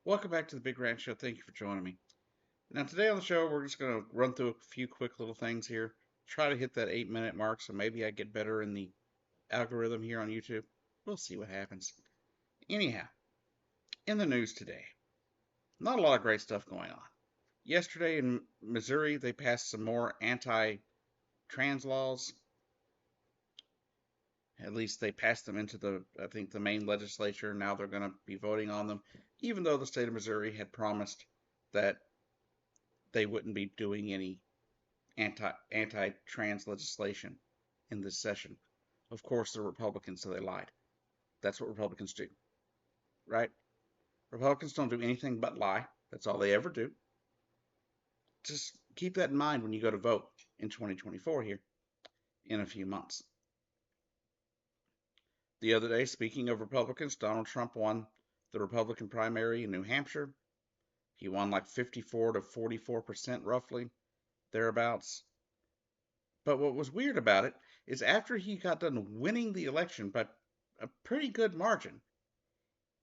Welcome back to the Big Rant Show. Thank you for joining me. Now, today on the show, we're just going to run through a few quick little things here. Try to hit that 8-minute mark so maybe I get better in the algorithm here on YouTube. We'll see what happens. Anyhow, in the news today, not a lot of great stuff going on. Yesterday in Missouri, they passed some more anti trans laws. At least they passed them into I think, the main legislature. Now they're going to be voting on them, even though the state of Missouri had promised that they wouldn't be doing any anti-trans legislation in this session. Of course, they're Republicans, so they lied. That's what Republicans do, right? Republicans don't do anything but lie. That's all they ever do. Just keep that in mind when you go to vote in 2024 here in a few months. The other day, speaking of Republicans, Donald Trump won the Republican primary in New Hampshire. He won like 54 to 44% roughly, thereabouts. But what was weird about it is after he got done winning the election by a pretty good margin,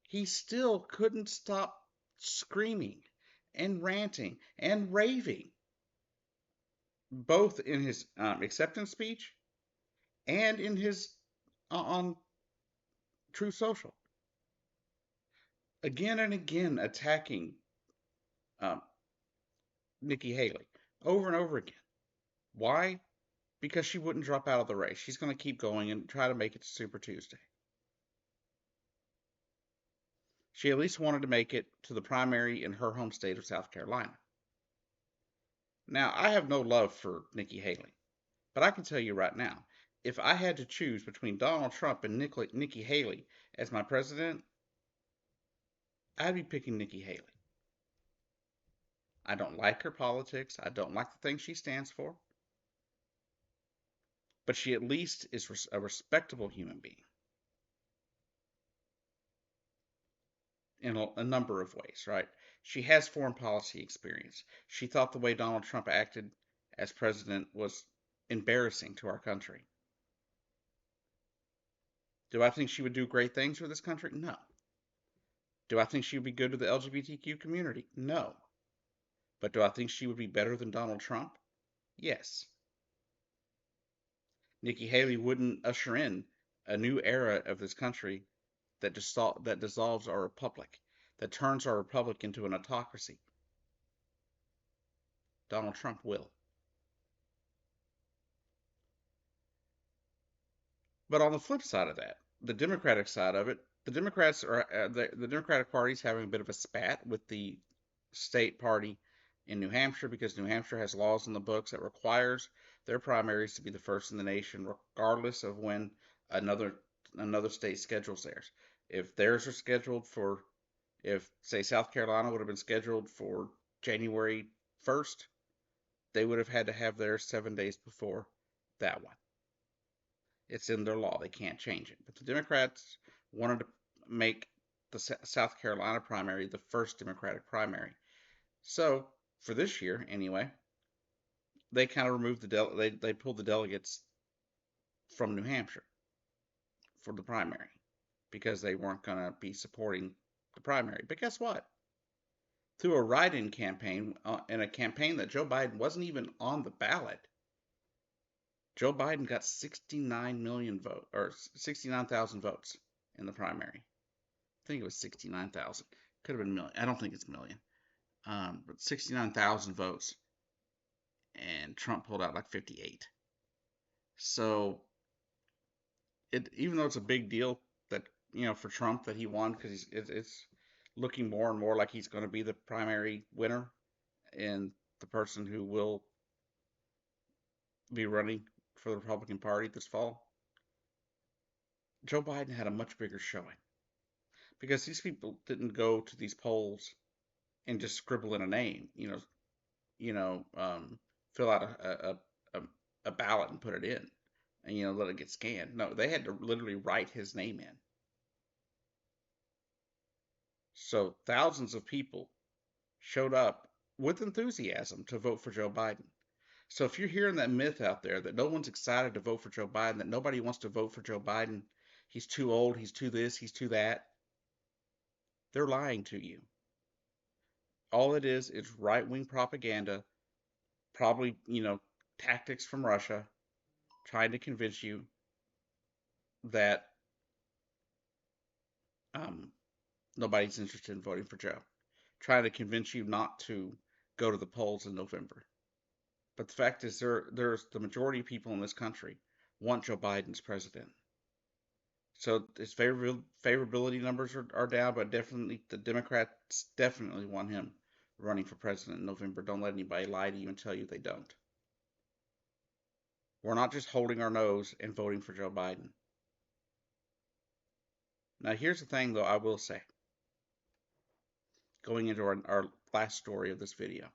he still couldn't stop screaming and ranting and raving, both in his acceptance speech and in his on Truth Social. Again and again attacking um, Nikki Haley over and over again. Why? Because she wouldn't drop out of the race. She's going to keep going and try to make it to Super Tuesday. She at least wanted to make it to the primary in her home state of South Carolina. Now, I have no love for Nikki Haley, but I can tell you right now, if I had to choose between Donald Trump and Nikki Haley as my president, I'd be picking Nikki Haley. I don't like her politics. I don't like the things she stands for, but she at least is a respectable human being in a number of ways, right? She has foreign policy experience. She thought the way Donald Trump acted as president was embarrassing to our country. Do I think she would do great things for this country? No. Do I think she would be good to the LGBTQ community? No. But do I think she would be better than Donald Trump? Yes. Nikki Haley wouldn't usher in a new era of this country that dissolves our republic, that turns our republic into an autocracy. Donald Trump will. But on the flip side of that, the Democratic side of it, the Democrats are the Democratic Party is having a bit of a spat with the state party in New Hampshire because New Hampshire has laws in the books that requires their primaries to be the first in the nation, regardless of when another state schedules theirs. If theirs are scheduled for, if say South Carolina would have been scheduled for January 1st, they would have had to have theirs 7 days before that one. It's in their law. They can't change it. But the Democrats wanted to make the South Carolina primary the first Democratic primary. So for this year, anyway, they kind of removed they pulled the delegates from New Hampshire for the primary because they weren't going to be supporting the primary. But guess what? Through a write-in campaign, in a campaign that Joe Biden wasn't even on the ballot, Joe Biden got 69 million votes or 69,000 votes in the primary. I think it was 69,000. Could have been million. I don't think it's million. But 69,000 votes, and Trump pulled out like 58. So even though it's a big deal that for Trump that he won because it's looking more and more like he's going to be the primary winner and the person who will be running for the Republican Party this fall. Joe Biden had a much bigger showing because these people didn't go to these polls and just scribble in a name, fill out a ballot and put it in, and let it get scanned. No, they had to literally write his name in. So thousands of people showed up with enthusiasm to vote for Joe Biden. So if you're hearing that myth out there that no one's excited to vote for Joe Biden, that nobody wants to vote for Joe Biden, he's too old, he's too this, he's too that, they're lying to you. All it is right-wing propaganda, probably, tactics from Russia trying to convince you that um, nobody's interested in voting for Joe, trying to convince you not to go to the polls in November. But the fact is, there's the majority of people in this country want Joe Biden as president. So his favorability numbers are down, but definitely the Democrats definitely want him running for president in November. Don't let anybody lie to you and tell you they don't. We're not just holding our nose and voting for Joe Biden. Now, here's the thing, though, I will say, going into our last story of this video.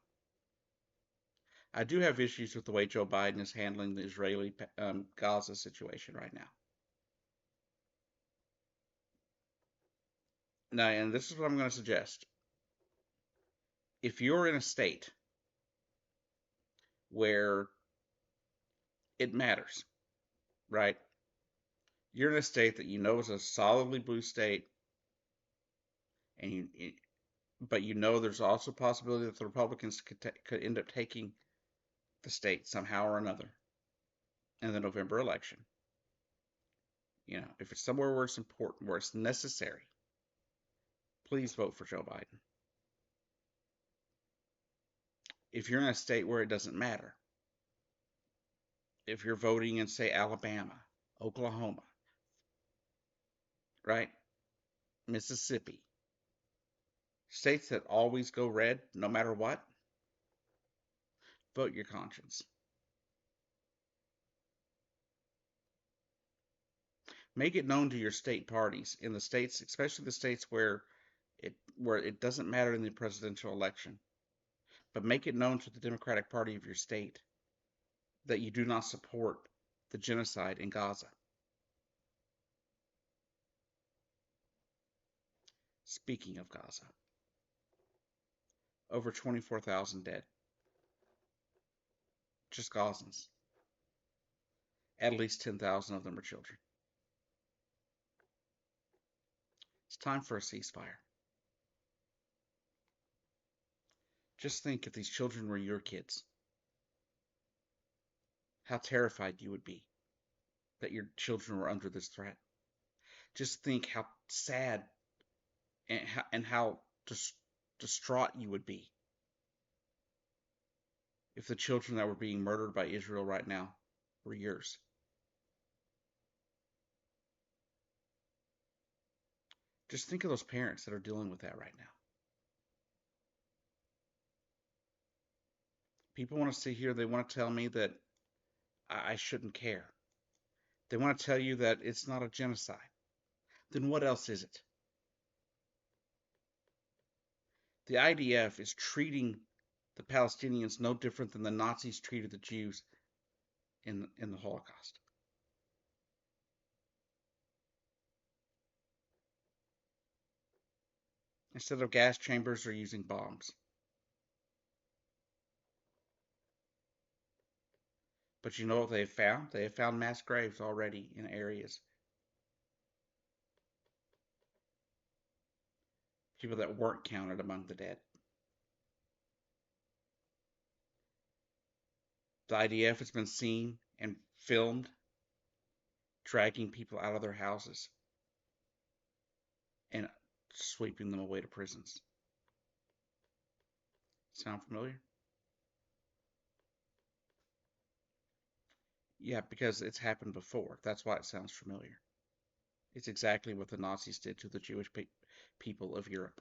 I do have issues with the way Joe Biden is handling the Israeli Gaza situation right now. Now, and this is what I'm going to suggest. If you're in a state where it matters, right? You're in a state that you know is a solidly blue state, and but you know there's also a possibility that the Republicans could end up taking the state somehow or another in the November election. If it's somewhere where it's important, where it's necessary, please vote for Joe Biden. If you're in a state where it doesn't matter, if you're voting in, say, Alabama, Oklahoma, right? Mississippi, states that always go red no matter what, vote your conscience. Make it known to your state parties in the states, especially the states where it doesn't matter in the presidential election, but make it known to the Democratic Party of your state that you do not support the genocide in Gaza. Speaking of Gaza, over 24,000 dead. Just Gazans. At least 10,000 of them are children. It's time for a ceasefire. Just think if these children were your kids, how terrified you would be that your children were under this threat. Just think how sad and how distraught you would be if the children that were being murdered by Israel right now were yours. Just think of those parents that are dealing with that right now. People want to sit here, they want to tell me that I shouldn't care. They want to tell you that it's not a genocide. Then what else is it? The IDF is treating the Palestinians no different than the Nazis treated the Jews in the Holocaust. Instead of gas chambers, they're using bombs. But you know what they have found? They have found mass graves already in areas. People that weren't counted among the dead. The IDF has been seen and filmed dragging people out of their houses and sweeping them away to prisons. Sound familiar? Yeah, because it's happened before. That's why it sounds familiar. It's exactly what the Nazis did to the Jewish people of Europe.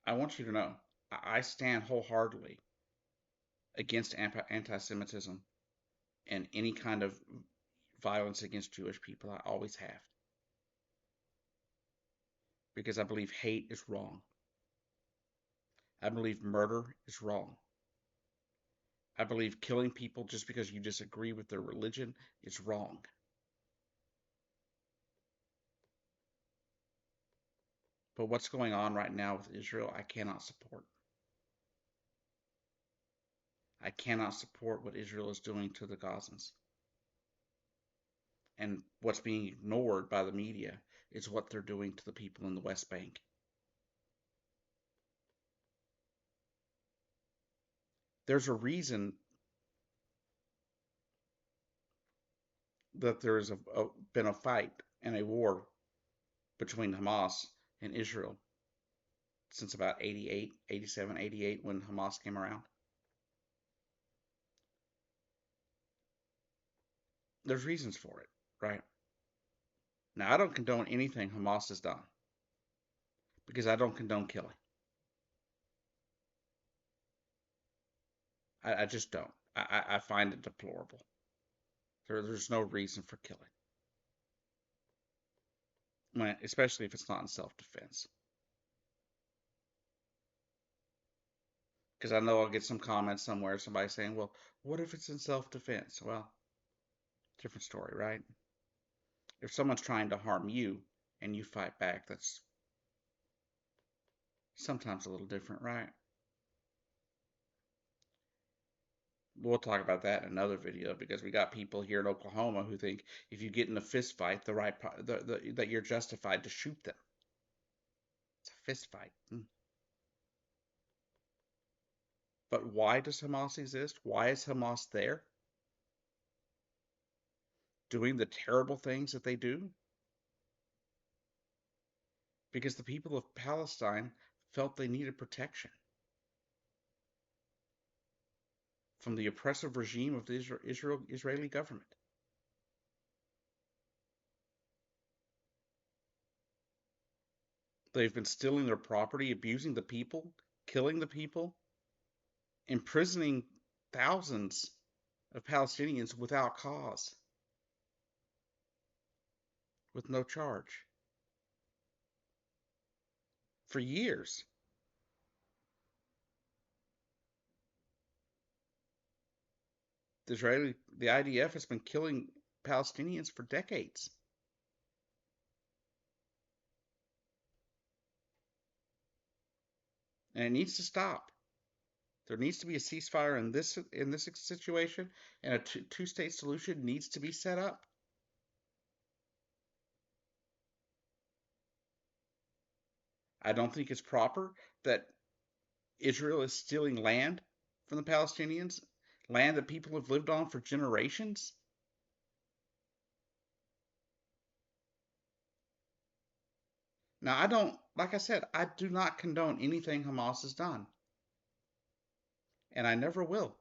I want you to know, I stand wholeheartedly against anti-Semitism and any kind of violence against Jewish people. I always have. Because I believe hate is wrong. I believe murder is wrong. I believe killing people just because you disagree with their religion is wrong. But what's going on right now with Israel, I cannot support. I cannot support what Israel is doing to the Gazans. And what's being ignored by the media is what they're doing to the people in the West Bank. There's a reason that there's been a fight and a war between Hamas and Israel since about 88, 87, 88 when Hamas came around. There's reasons for it, right? Now, I don't condone anything Hamas has done because I don't condone killing. I just don't. I find it deplorable. There's no reason for killing, especially if it's not in self-defense. Because I know I'll get some comments somewhere, somebody saying, well, what if it's in self-defense? Well, different story, right? If someone's trying to harm you and you fight back, that's sometimes a little different, right? We'll talk about that in another video because we got people here in Oklahoma who think if you get in a fist fight, that you're justified to shoot them. It's a fist fight. But why does Hamas exist? Why is Hamas there? Doing the terrible things that they do? Because the people of Palestine felt they needed protection from the oppressive regime of the Israeli government. They've been stealing their property, abusing the people, killing the people, imprisoning thousands of Palestinians without cause, with no charge, for years. The IDF has been killing Palestinians for decades. And it needs to stop. There needs to be a ceasefire in this situation, and a two-state solution needs to be set up. I don't think it's proper that Israel is stealing land from the Palestinians, land that people have lived on for generations. Now, like I said, I do not condone anything Hamas has done. And I never will.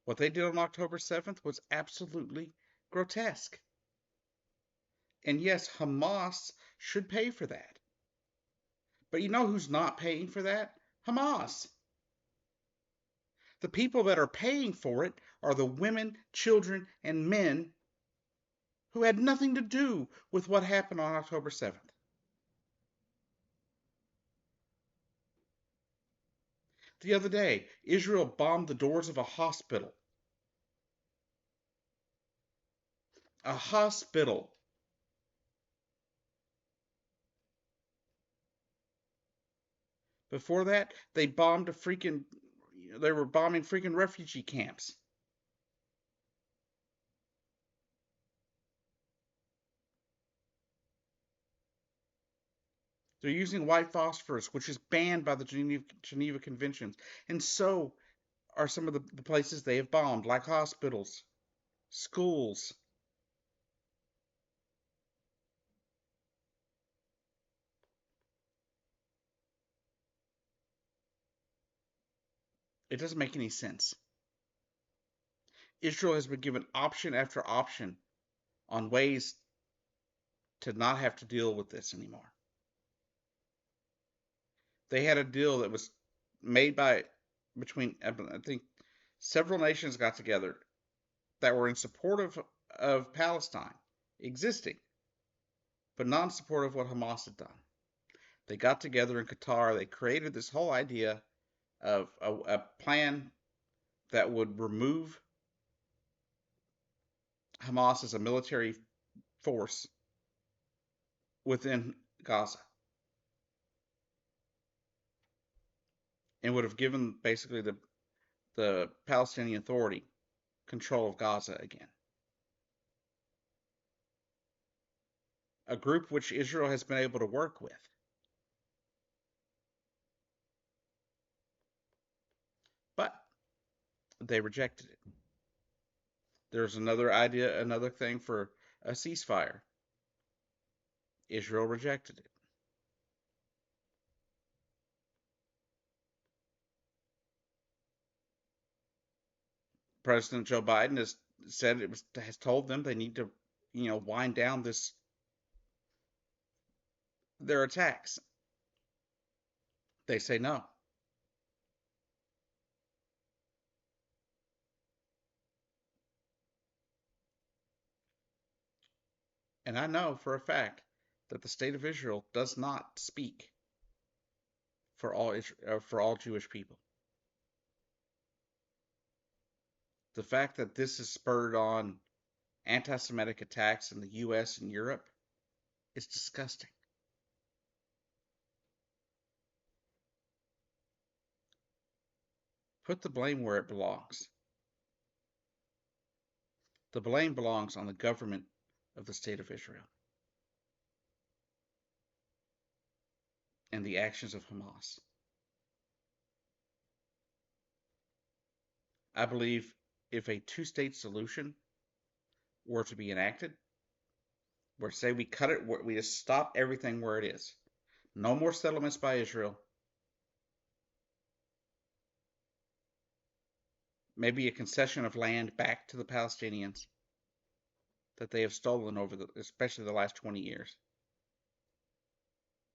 What they did on October 7th was absolutely grotesque. And yes, Hamas should pay for that. But you know who's not paying for that? Hamas. The people that are paying for it are the women, children, and men who had nothing to do with what happened on October 7th. The other day, Israel bombed the doors of a hospital. A hospital. Before that, they were bombing freaking refugee camps. They're using white phosphorus, which is banned by the Geneva Conventions. And so are some of the places they have bombed, like hospitals, schools. It doesn't make any sense. Israel has been given option after option on ways to not have to deal with this anymore. They had a deal that was made between, I think, several nations got together that were in support of Palestine existing, but not in support of what Hamas had done. They got together in Qatar. They created this whole idea of a plan that would remove Hamas as a military force within Gaza, and would have given basically the Palestinian Authority control of Gaza again. a group which Israel has been able to work with. But they rejected it. There's another idea, another thing for a ceasefire. Israel rejected it. President Joe Biden has said has told them they need to, wind down their attacks. They say no. And I know for a fact that the state of Israel does not speak for all Jewish people. The fact that this has spurred on anti-Semitic attacks in the U.S. and Europe is disgusting. Put the blame where it belongs. The blame belongs on the government of the state of Israel and the actions of Hamas. I believe if a two-state solution were to be enacted, where say we cut it, we just stop everything where it is, no more settlements by Israel, maybe a concession of land back to the Palestinians that they have stolen over especially the last 20 years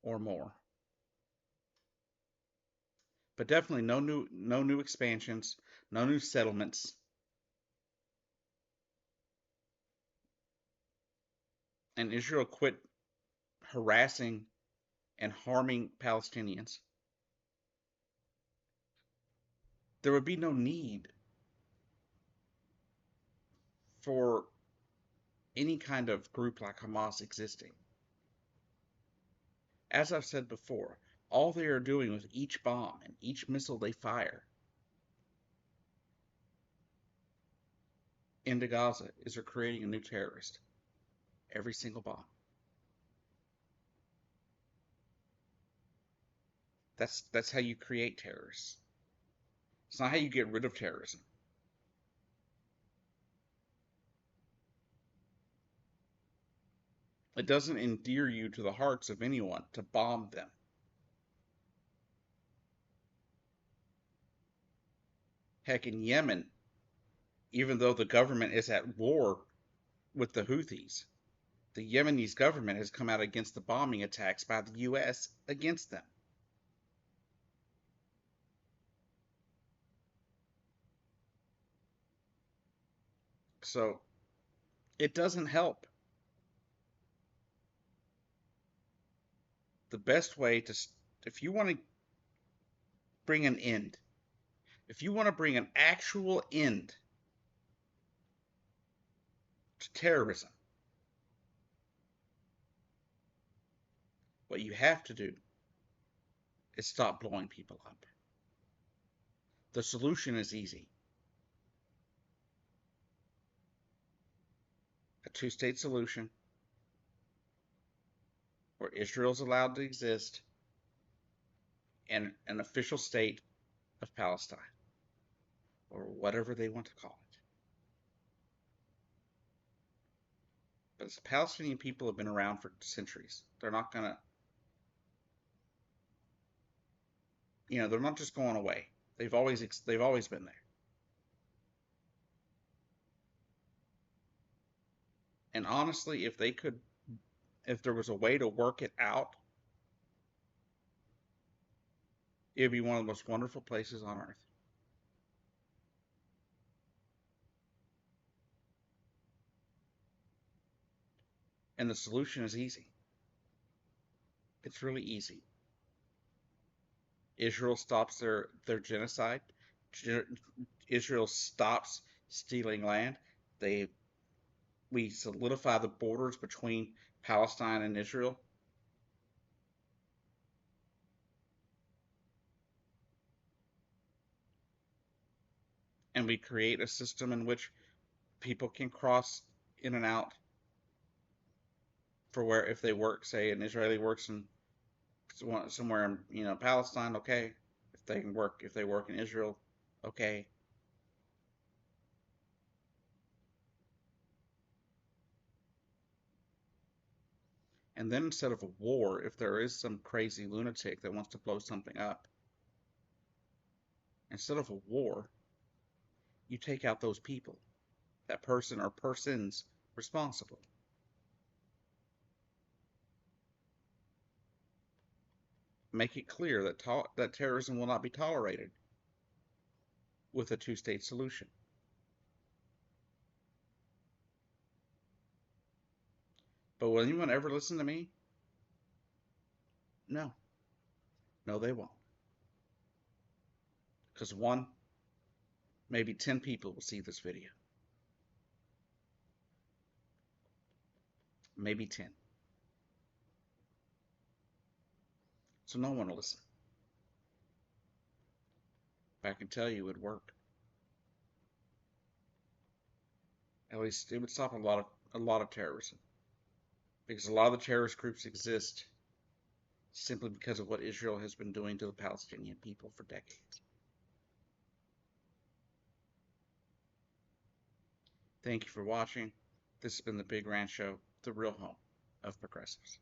or more. But definitely no new expansions, no new settlements. And Israel quit harassing and harming Palestinians. There would be no need for any kind of group like Hamas existing. As I've said before, all they are doing with each bomb and each missile they fire into Gaza is they're creating a new terrorist. Every single bomb. That's how you create terrorists. It's not how you get rid of terrorism. It doesn't endear you to the hearts of anyone to bomb them. Heck, in Yemen, even though the government is at war with the Houthis, the Yemeni government has come out against the bombing attacks by the U.S. against them. So it doesn't help. The best way if you want to bring an end, if you want to bring an actual end to terrorism, what you have to do is stop blowing people up. The solution is easy. A two-state solution where Israel's allowed to exist and an official state of Palestine, or whatever they want to call it. But the Palestinian people have been around for centuries. They're not gonna, they're not just going away. They've always been there. And honestly, if there was a way to work it out, it would be one of the most wonderful places on earth. And the solution is easy. It's really easy. Israel stops their genocide. Israel stops stealing land. We solidify the borders between Palestine and Israel. And we create a system in which people can cross in and out for where if they work, say an Israeli works in somewhere in Palestine, okay. If they work in Israel, okay. And then instead of a war, if there is some crazy lunatic that wants to blow something up, instead of a war, you take out those people, that person or persons responsible. Make it clear that terrorism will not be tolerated with a two-state solution. But will anyone ever listen to me? No. No, they won't. Because one, maybe 10 people will see this video. Maybe 10. So no one will listen. But I can tell you it worked. At least it would stop a lot of terrorism. Because a lot of the terrorist groups exist simply because of what Israel has been doing to the Palestinian people for decades. Thank you for watching. This has been the Big Rant Show, the real home of progressives.